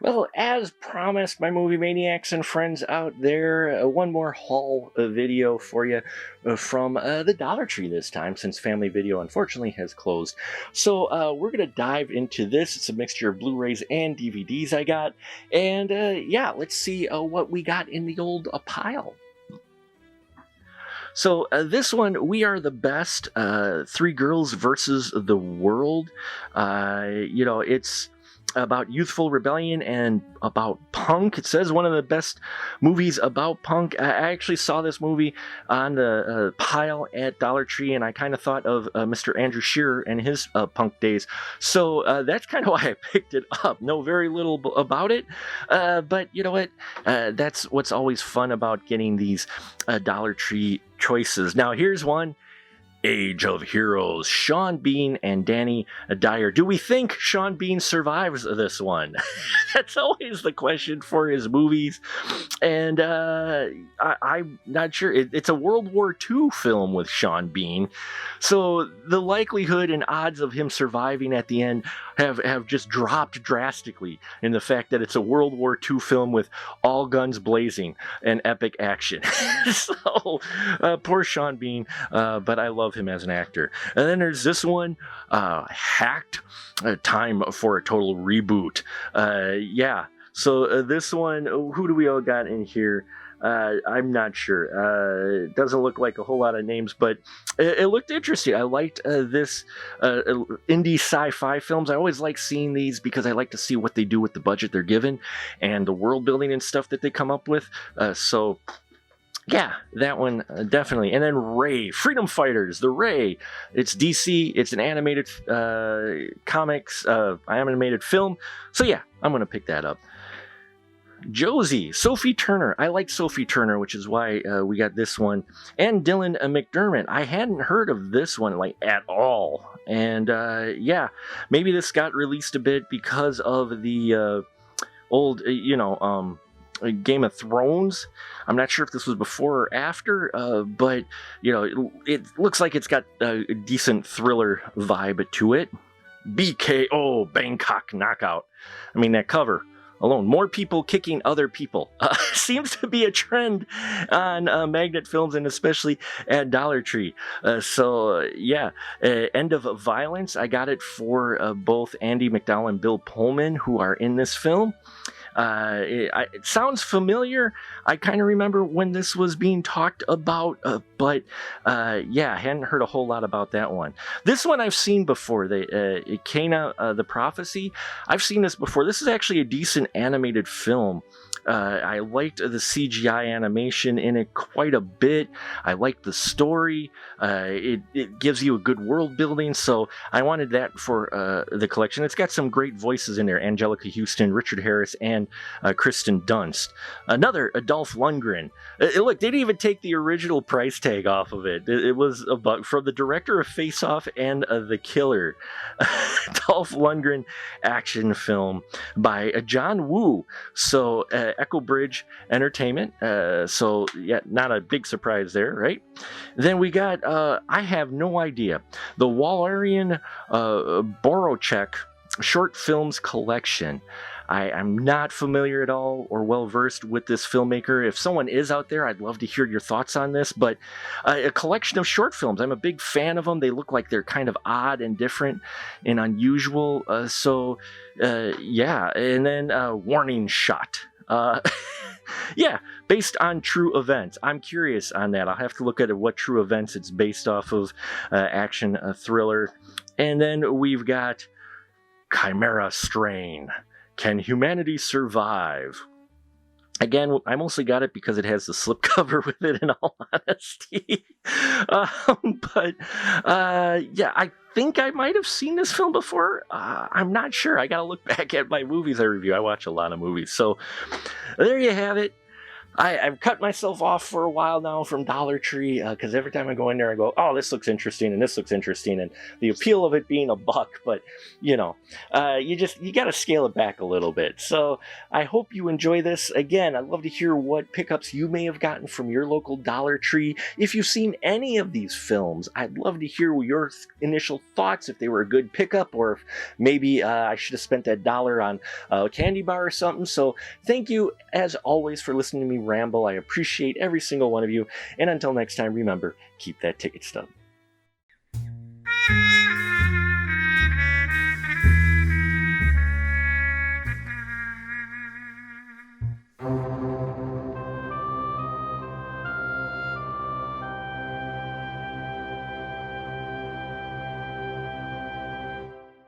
Well, as promised, my movie maniacs and friends out there, one more haul video for you from the Dollar Tree this time, since Family Video unfortunately has closed. So we're gonna dive into this. It's a mixture of Blu-rays and DVDs I got, and yeah, let's see what we got in the old pile. So this one, We Are the Best, Three Girls versus the World. It's about youthful rebellion and about punk. It says one of the best movies about punk. I actually saw this movie on the pile at Dollar Tree, and I kind of thought of Mr. Andrew Shearer and his punk days. So that's kind of why I picked it up. Know very little about it, but you know what? That's what's always fun about getting these Dollar Tree choices. Now here's one. Age of Heroes, Sean Bean and Danny Dyer. Do we think Sean Bean survives this one? That's always the question for his movies. And I'm not sure. It's a World War II film with Sean Bean. So the likelihood and odds of him surviving at the end have just dropped drastically in the fact that it's a World War II film with all guns blazing and epic action. So poor Sean Bean, but I love him as an actor. And then there's this one, Hacked, time for a total reboot. So this one, who do we all got in here? I'm not sure. It doesn't look like a whole lot of names, but it looked interesting. I liked this indie sci-fi films. I always like seeing these because I like to see what they do with the budget they're given and the world building and stuff that they come up with. Yeah, that one, definitely. And then Ray, Freedom Fighters, the Ray. It's DC. It's an animated comics, animated film. So yeah, I'm going to pick that up. Josie, Sophie Turner. I like Sophie Turner, which is why we got this one. And Dylan McDermott. I hadn't heard of this one at all. And yeah, maybe this got released a bit because of the old, Game of Thrones. I'm not sure if this was before or after, but it looks like it's got a decent thriller vibe to it. BKO, Bangkok Knockout. I mean, that cover alone, more people kicking other people, seems to be a trend on Magnet Films and especially at Dollar Tree. Yeah, End of Violence. I got it for both Andy McDowell and Bill Pullman, who are in this film. It sounds familiar. I kind of remember when this was being talked about, but yeah, I hadn't heard a whole lot about that one. This one I've seen before, Cana, the Prophecy. I've seen this before. This is actually a decent animated film. I liked the CGI animation in it quite a bit. I liked the story. It gives you a good world building, so I wanted that for the collection. It's got some great voices in there. Angelica Houston, Richard Harris, and Kristen Dunst. Another Dolph Lundgren. Look, they didn't even take the original price tag off of it. It was a buck from the director of Face Off and The Killer. Dolph Lundgren action film by John Woo. So Echo Bridge Entertainment. So yeah, not a big surprise there, right? Then we got I have no idea, the Walarian Borocek short films collection. I'm not familiar at all or well versed with this filmmaker. If someone is out there, I'd love to hear your thoughts on this. But a collection of short films. I'm a big fan of them. They look like they're kind of odd and different and unusual. Yeah. And then Warning Shot. Yeah, based on true events. I'm curious on that. I'll have to look at what true events it's based off of. Action thriller. And then we've got Chimera Strain. Can Humanity Survive? Again, I mostly got it because it has the slipcover with it, in all honesty. Yeah, I think I might have seen this film before. I'm not sure. I got to look back at my movies I review. I watch a lot of movies. So there you have it. I've cut myself off for a while now from Dollar Tree because every time I go in there, I go, oh, this looks interesting and this looks interesting, and the appeal of it being $1, but you know, you got to scale it back a little bit. So I hope you enjoy this. Again, I'd love to hear what pickups you may have gotten from your local Dollar Tree. If you've seen any of these films, I'd love to hear your initial thoughts, if they were a good pickup, or if maybe I should have spent that $1 on a candy bar or something. So thank you, as always, for listening to me ramble. I appreciate every single one of you. And until next time, remember, keep that ticket stub.